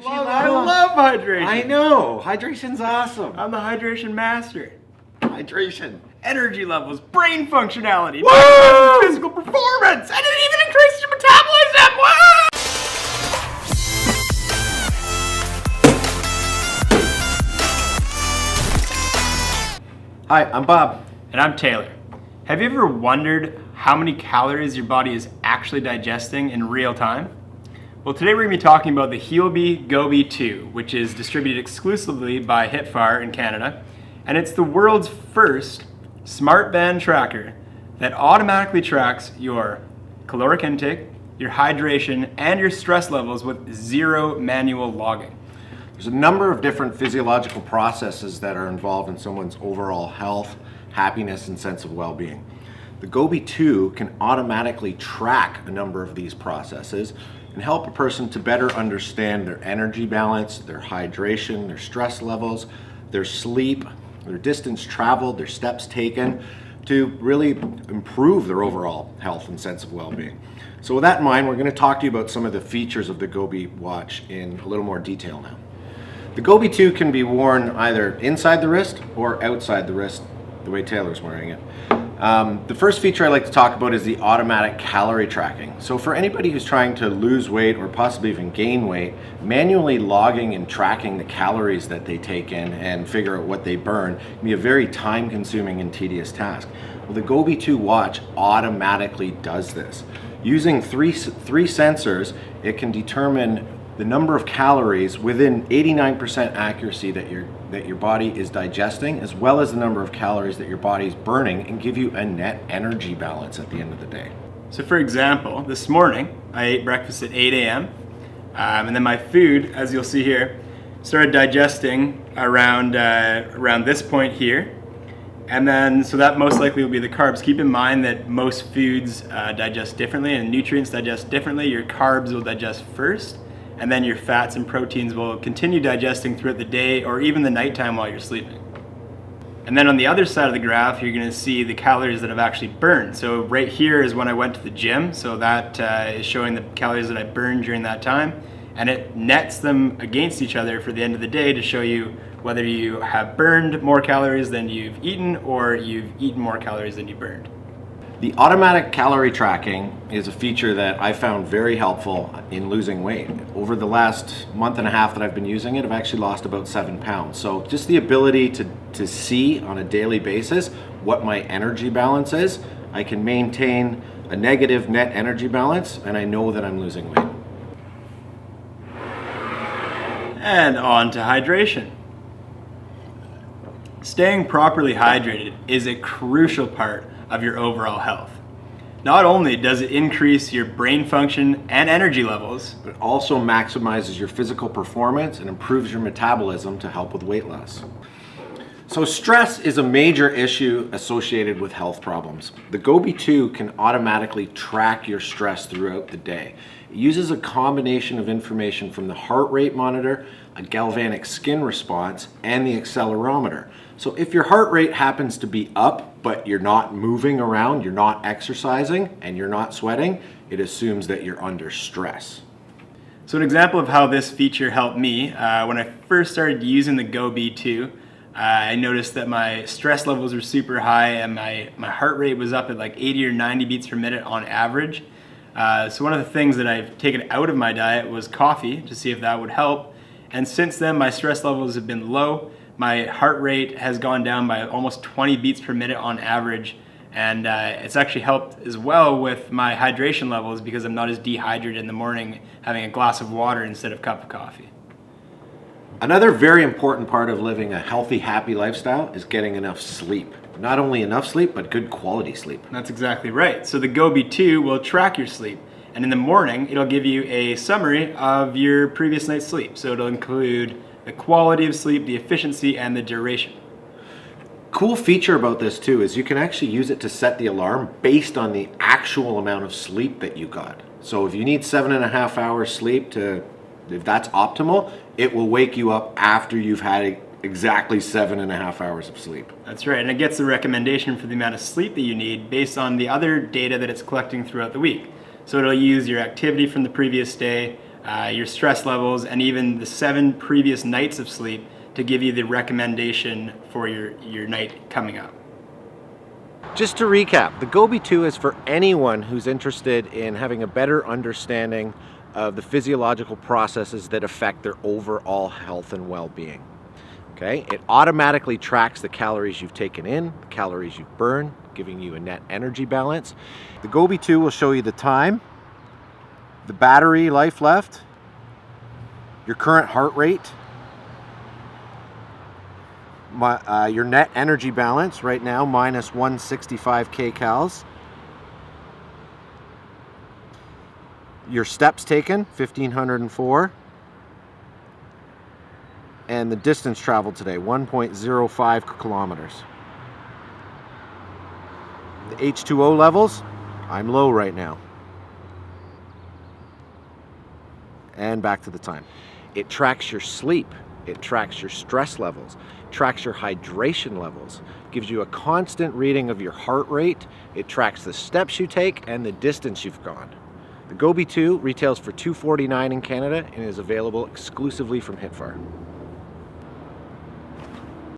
I love hydration. I know. Hydration's awesome. I'm the hydration master. Hydration. Energy levels, brain functionality, Woo! physical performance, and it even increases your metabolism. Woo! Hi, I'm Bob. And I'm Taylor. Have you ever wondered how many calories your body is actually digesting in real time? Well, today we're going to be talking about the Healbe GoBe 2, which is distributed exclusively by HitFar in Canada, and it's the world's first smart band tracker that automatically tracks your caloric intake, your hydration, and your stress levels with zero manual logging. There's a number of different physiological processes that are involved in someone's overall health, happiness, and sense of well-being. The GoBe 2 can automatically track a number of these processes and help a person to better understand their energy balance, their hydration, their stress levels, their sleep, their distance traveled, their steps taken, to really improve their overall health and sense of well-being. So with that in mind, we're going to talk to you about some of the features of the GoBe watch in a little more detail now. The GoBe 2 can be worn either inside the wrist or outside the wrist, the way Taylor's wearing it. The first feature I like to talk about is the automatic calorie tracking. So for anybody who's trying to lose weight or possibly even gain weight, manually logging and tracking the calories that they take in and figure out what they burn can be a very time-consuming and tedious task. Well, the GoBe 2 watch automatically does this. Using three sensors, it can determine the number of calories within 89% accuracy that your body is digesting, as well as the number of calories that your body is burning, and give you a net energy balance at the end of the day. So for example, this morning I ate breakfast at 8 a.m. And then my food, as you'll see here, started digesting around this point here. And then, so that most likely will be the carbs. Keep in mind that most foods digest differently and nutrients digest differently. Your carbs will digest first, and then your fats and proteins will continue digesting throughout the day or even the nighttime while you're sleeping. And then on the other side of the graph, you're gonna see the calories that I've actually burned. So right here is when I went to the gym, so that is showing the calories that I burned during that time, and it nets them against each other for the end of the day to show you whether you have burned more calories than you've eaten or you've eaten more calories than you burned. The automatic calorie tracking is a feature that I found very helpful in losing weight. Over the last month and a half that I've been using it, I've actually lost about 7 pounds. So just the ability to see on a daily basis what my energy balance is, I can maintain a negative net energy balance, and I know that I'm losing weight. And on to hydration. Staying properly hydrated is a crucial part of your overall health. Not only does it increase your brain function and energy levels, but it also maximizes your physical performance and improves your metabolism to help with weight loss. So stress is a major issue associated with health problems. The GoBe 2 can automatically track your stress throughout the day. It uses a combination of information from the heart rate monitor, a galvanic skin response, and the accelerometer. So if your heart rate happens to be up, but you're not moving around, you're not exercising, and you're not sweating, it assumes that you're under stress. So an example of how this feature helped me, when I first started using the GoBe 2, I noticed that my stress levels were super high and my heart rate was up at like 80 or 90 beats per minute on average. So one of the things that I've taken out of my diet was coffee to see if that would help. And since then, my stress levels have been low. My heart rate has gone down by almost 20 beats per minute on average. And it's actually helped as well with my hydration levels because I'm not as dehydrated in the morning having a glass of water instead of a cup of coffee. Another very important part of living a healthy, happy lifestyle is getting enough sleep. Not only enough sleep, but good quality sleep. That's exactly right. So the GoBe 2 will track your sleep. And in the morning, it'll give you a summary of your previous night's sleep. So it'll include the quality of sleep, the efficiency, and the duration. Cool feature about this too is you can actually use it to set the alarm based on the actual amount of sleep that you got. So if you need 7.5 hours sleep if that's optimal, it will wake you up after you've had exactly 7.5 hours of sleep. That's right, and it gets the recommendation for the amount of sleep that you need based on the other data that it's collecting throughout the week. So it'll use your activity from the previous day, your stress levels, and even the 7 previous nights of sleep to give you the recommendation for your night coming up. Just to recap, the GoBe 2 is for anyone who's interested in having a better understanding of the physiological processes that affect their overall health and well-being. Okay, it automatically tracks the calories you've taken in, the calories you've burned, giving you a net energy balance. The GoBe 2 will show you the time, the battery life left, your current heart rate, your net energy balance right now minus 165 kcals, your steps taken 1504, and the distance traveled today 1.05 kilometers. The H2O levels, I'm low right now. And back to the time. It tracks your sleep, it tracks your stress levels, tracks your hydration levels, gives you a constant reading of your heart rate, it tracks the steps you take and the distance you've gone. The GoBe 2 retails for $249 in Canada and is available exclusively from Hitfar.